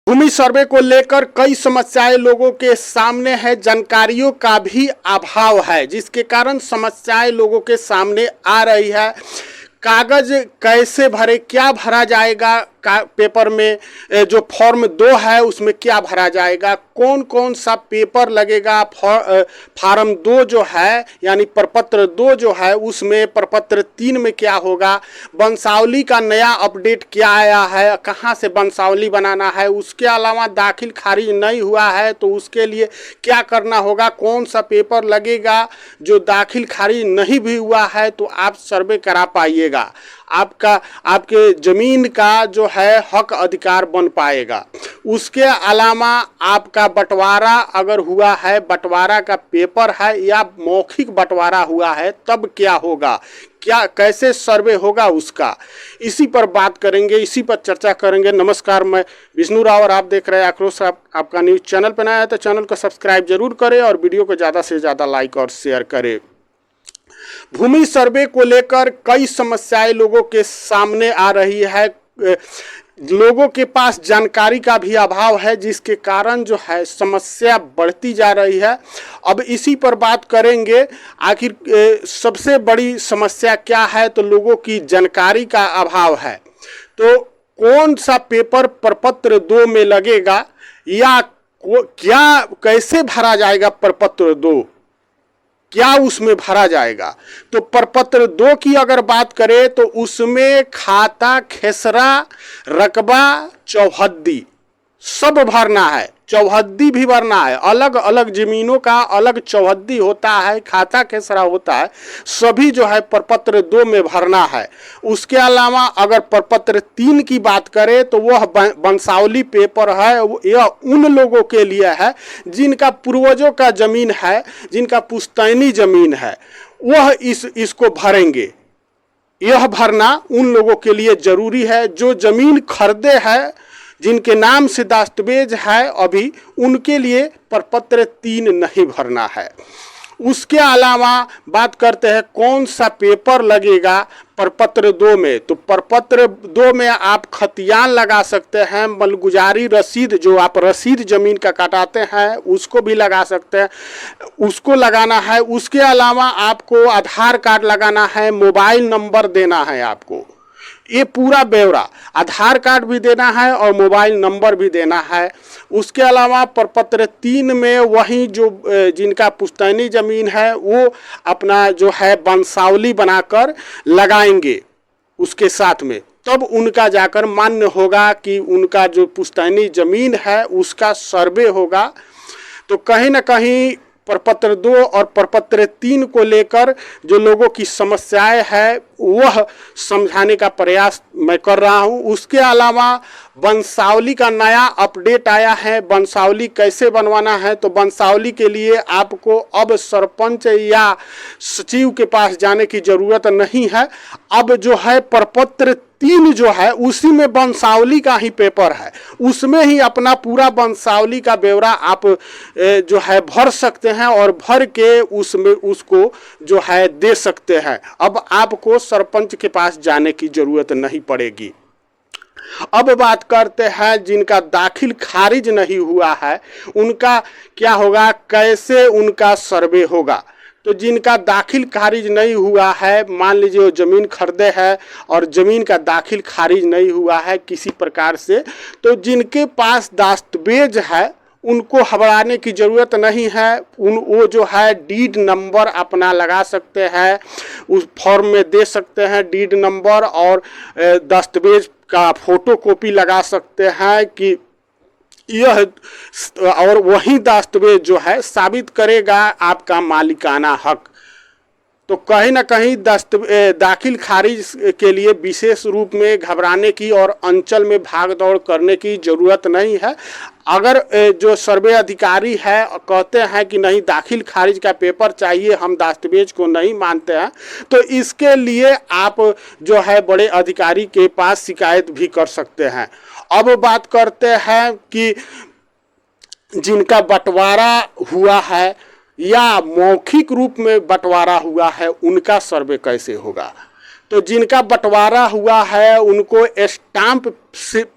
भूमि सर्वे को लेकर कई समस्याएं लोगों के सामने है। जानकारियों का भी अभाव है, जिसके कारण समस्याएं लोगों के सामने आ रही है। कागज कैसे भरे, क्या भरा जाएगा पेपर में, जो फॉर्म 2 है उसमें क्या भरा जाएगा, कौन कौन सा पेपर लगेगा, फार्म 2 जो है यानी प्रपत्र 2 जो है उसमें प्रपत्र 3 में क्या होगा, वंशावली का नया अपडेट क्या आया है, कहाँ से वंशावली बनाना है, उसके अलावा दाखिल खारिज नहीं हुआ है तो उसके लिए क्या करना होगा, कौन सा पेपर लगेगा, जो दाखिल खारिज नहीं भी हुआ है तो आप सर्वे करा पाइएगा, आपके ज़मीन का जो है हक अधिकार बन पाएगा। उसके अलावा आपका बंटवारा अगर हुआ है, बंटवारा का पेपर है या मौखिक बंटवारा हुआ है तब क्या होगा, क्या कैसे सर्वे होगा उसका, इसी पर बात करेंगे, इसी पर चर्चा करेंगे। नमस्कार, मैं विष्णु राव और आप देख रहे हैं आक्रोश आपका न्यूज़। चैनल पर नया है तो चैनल को सब्सक्राइब जरूर करें और वीडियो को ज़्यादा से ज़्यादा लाइक और शेयर करें। भूमि सर्वे को लेकर कई समस्याएं लोगों के सामने आ रही है। लोगों के पास जानकारी का भी अभाव है, जिसके कारण जो है समस्या बढ़ती जा रही है। अब इसी पर बात करेंगे, आखिर सबसे बड़ी समस्या क्या है, तो लोगों की जानकारी का अभाव है। तो कौन सा पेपर प्रपत्र 2 में लगेगा या क्या कैसे भरा जाएगा, प्रपत्र 2 क्या उसमें भरा जाएगा। तो प्रपत्र 2 की अगर बात करें तो उसमें खाता, खेसरा, रकबा, चौहद्दी सब भरना है, चौहद्दी भी भरना है। अलग अलग जमीनों का अलग चौहद्दी होता है, खाता खेसरा होता है, सभी जो है प्रपत्र 2 में भरना है। उसके अलावा अगर प्रपत्र 3 की बात करें तो वह वंशावली पेपर है, यह उन लोगों के लिए है जिनका पूर्वजों का जमीन है, जिनका पुश्तैनी जमीन है, वह इसको भरेंगे। यह भरना उन लोगों के लिए जरूरी है जो जमीन खरीदे हैं, जिनके नाम से दस्तावेज है, अभी उनके लिए प्रपत्र 3 नहीं भरना है। उसके अलावा बात करते हैं कौन सा पेपर लगेगा प्रपत्र 2 में। तो प्रपत्र 2 में आप खतियान लगा सकते हैं, मलगुजारी रसीद, जो आप रसीद ज़मीन का कटाते हैं उसको भी लगा सकते हैं, उसको लगाना है। उसके अलावा आपको आधार कार्ड लगाना है, मोबाइल नंबर देना है आपको, ये पूरा ब्यौरा, आधार कार्ड भी देना है और मोबाइल नंबर भी देना है। उसके अलावा प्रपत्र 3 में वही जो जिनका पुश्तैनी ज़मीन है वो अपना जो है वंशावली बनाकर लगाएंगे उसके साथ में, तब उनका जाकर मान्य होगा कि उनका जो पुश्तैनी ज़मीन है उसका सर्वे होगा। तो कहीं ना कहीं प्रपत्र 2 और प्रपत्र 3 को लेकर जो लोगों की समस्याएं है वह समझाने का प्रयास मैं कर रहा हूं। उसके अलावा वंशावली का नया अपडेट आया है, वंशावली कैसे बनवाना है। तो वंशावली के लिए आपको अब सरपंच या सचिव के पास जाने की ज़रूरत नहीं है। अब जो है प्रपत्र 3 जो है उसी में वंशावली का ही पेपर है, उसमें ही अपना पूरा वंशावली का ब्यौरा आप जो है भर सकते हैं और भर के उसमें उसको जो है दे सकते हैं। अब आपको सरपंच के पास जाने की ज़रूरत नहीं पड़ेगी। अब बात करते हैं जिनका दाखिल खारिज नहीं हुआ है उनका क्या होगा, कैसे उनका सर्वे होगा। तो जिनका दाखिल खारिज नहीं हुआ है, मान लीजिए वो ज़मीन खरीदे है और ज़मीन का दाखिल खारिज नहीं हुआ है किसी प्रकार से, तो जिनके पास दस्तावेज है उनको घबराने की ज़रूरत नहीं है। वो जो है डीड नंबर अपना लगा सकते हैं, उस फॉर्म में दे सकते हैं डीड नंबर, और दस्तावेज का फ़ोटो कॉपी लगा सकते हैं कि यह, और वही दस्तावेज जो है साबित करेगा आपका मालिकाना हक। तो कहीं ना कहीं दाखिल खारिज के लिए विशेष रूप में घबराने की और अंचल में भाग दौड़ करने की ज़रूरत नहीं है। अगर जो सर्वे अधिकारी है कहते हैं कि नहीं दाखिल खारिज का पेपर चाहिए, हम दस्तावेज को नहीं मानते हैं, तो इसके लिए आप जो है बड़े अधिकारी के पास शिकायत भी कर सकते हैं। अब बात करते हैं कि जिनका बंटवारा हुआ है या मौखिक रूप में बंटवारा हुआ है उनका सर्वे कैसे होगा। तो जिनका बंटवारा हुआ है उनको स्टाम्प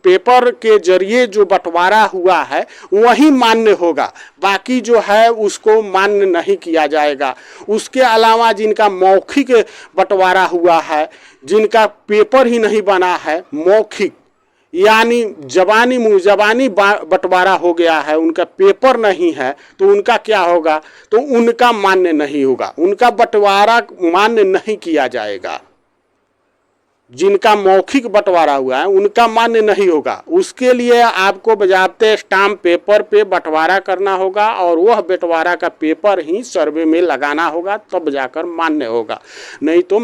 पेपर के जरिए जो बंटवारा हुआ है वही मान्य होगा, बाकी जो है उसको मान्य नहीं किया जाएगा। उसके अलावा जिनका मौखिक बंटवारा हुआ है, जिनका पेपर ही नहीं बना है, मौखिक यानी जबानी बंटवारा हो गया है, उनका पेपर नहीं है, तो उनका क्या होगा, तो उनका मान्य नहीं होगा, उनका बंटवारा मान्य नहीं किया जाएगा। जिनका मौखिक बंटवारा हुआ है उनका मान्य नहीं होगा। उसके लिए आपको बजाते स्टाम्प पेपर पे बंटवारा करना होगा और वह बंटवारा का पेपर ही सर्वे में लगाना होगा, तब जाकर मान्य होगा। नहीं तो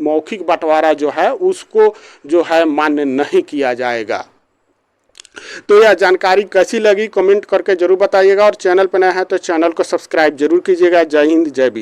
मौखिक बंटवारा जो है उसको जो है मान्य नहीं किया जाएगा। तो यह जानकारी कैसी लगी कमेंट करके जरूर बताइएगा, और चैनल पर नया है तो चैनल को सब्सक्राइब जरूर कीजिएगा। जय हिंद, जय बिहार।